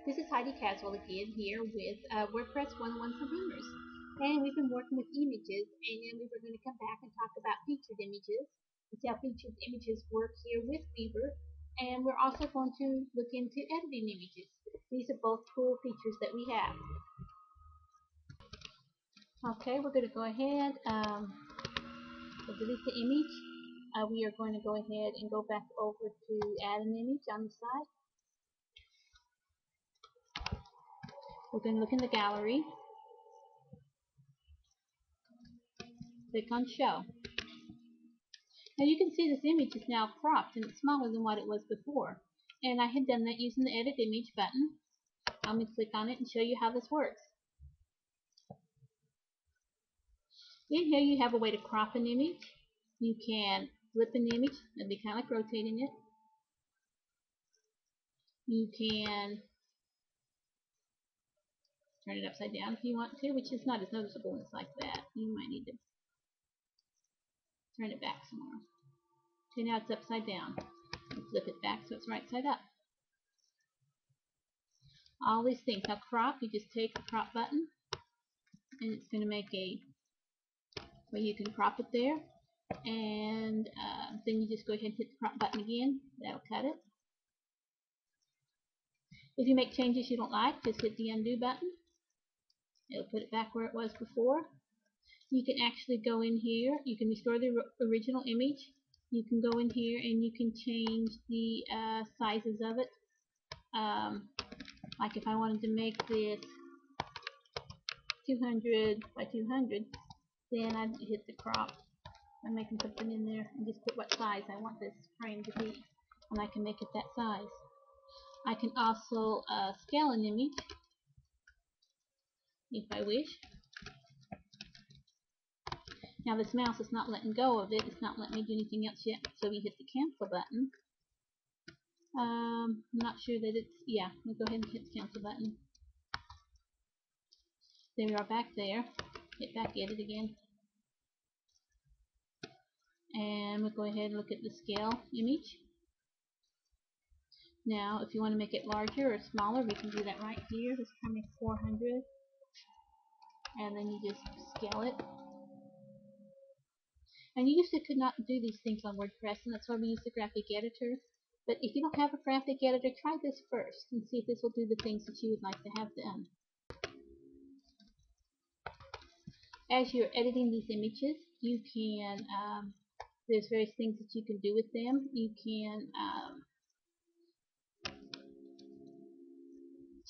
This is Heidi Caswell again here with WordPress 101 for Boomers. And we've been working with images, and then we were going to come back and talk about featured images and see how featured images work here with Beaver. And we're also going to look into editing images. These are both cool features that we have. Okay, we're going to go ahead, we'll delete the image. We are going to go ahead and go back over to add an image on the side. We're going to look in the gallery, click on show. Now you can see this image is now cropped and it's smaller than what it was before. And I had done that using the edit image button. I'm going to click on it and show you how this works. In here you have a way to crop an image. You can flip an image, that'd be kind of like rotating it. You can turn it upside down if you want to, which is not as noticeable when it's like that. You might need to turn it back some more. Okay, now it's upside down. Flip it back so it's right side up. All these things. Now crop, you just take the crop button and it's going to make a where you can crop it there, and then you just go ahead and hit the crop button again. That'll cut it. If you make changes you don't like, just hit the undo button. It'll put it back where it was before. You can actually go in here, you can restore the original image. You can go in here and you can change the sizes of it. Like if I wanted to make this 200 by 200, then I'd hit the crop. I'm making something in there and just put what size I want this frame to be, and I can make it that size. I can also scale an image if I wish. Now this mouse is not letting go of it, it's not letting me do anything else yet, so we hit the cancel button. I'm not sure that it's, yeah, we'll go ahead and hit the cancel button. There we are back there. Hit back edit again. And we'll go ahead and look at the scale image. Now if you want to make it larger or smaller, we can do that right here. This time make 400. And then you just scale it. And you usually could not do these things on WordPress, and that's why we use the graphic editor. But if you don't have a graphic editor, try this first and see if this will do the things that you would like to have done. As you're editing these images, you can, there's various things that you can do with them. You can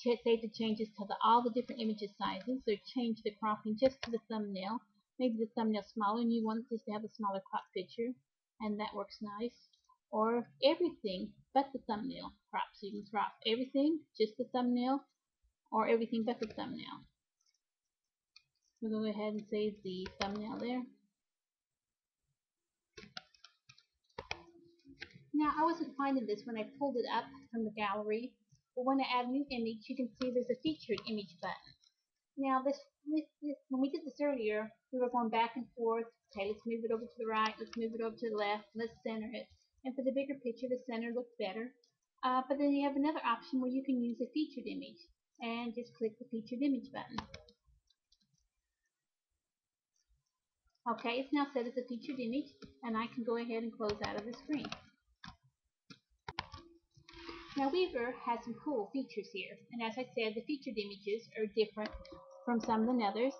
save the changes to all the different images sizes, or change the cropping just to the thumbnail. Maybe the thumbnail smaller and you want it just to have a smaller crop picture, and that works nice. Or everything but the thumbnail crop, so you can crop everything, just the thumbnail, or everything but the thumbnail. We'll go ahead and save the thumbnail there. Now I wasn't finding this when I pulled it up from the gallery, but when I add a new image you can see there's a featured image button. Now this when we did this earlier, we were going back and forth. Okay, let's move it over to the right, let's move it over to the left, let's center it. And for the bigger picture, the center looks better. But then you have another option where you can use a featured image, and just click the featured image button. Okay, it's now set as a featured image, and I can go ahead and close out of the screen. Now Weaver has some cool features here, and as I said, the featured images are different from some than others.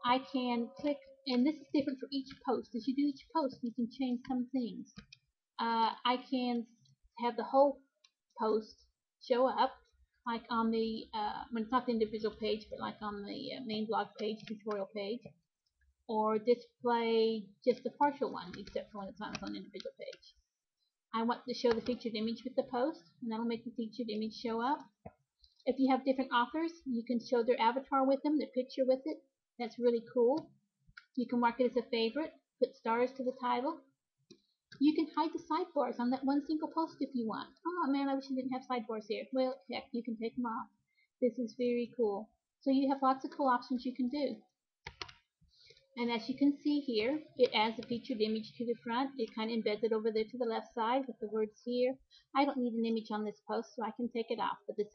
I can click, and this is different for each post. As you do each post, you can change some things. I can have the whole post show up, like on the, when it's not the individual page, but like on the main blog page, tutorial page, or display just the partial one, except for when it's on its own individual page. I want to show the featured image with the post, and that'll make the featured image show up. If you have different authors, you can show their avatar with them, their picture with it. That's really cool. You can mark it as a favorite, put stars to the title. You can hide the sidebars on that one single post if you want. Oh man, I wish I didn't have sidebars here. Well, heck, you can take them off. This is very cool. So you have lots of cool options you can do. And as you can see here, it adds a featured image to the front. It kind of embeds it over there to the left side with the words here. I don't need an image on this post, so I can take it off. But this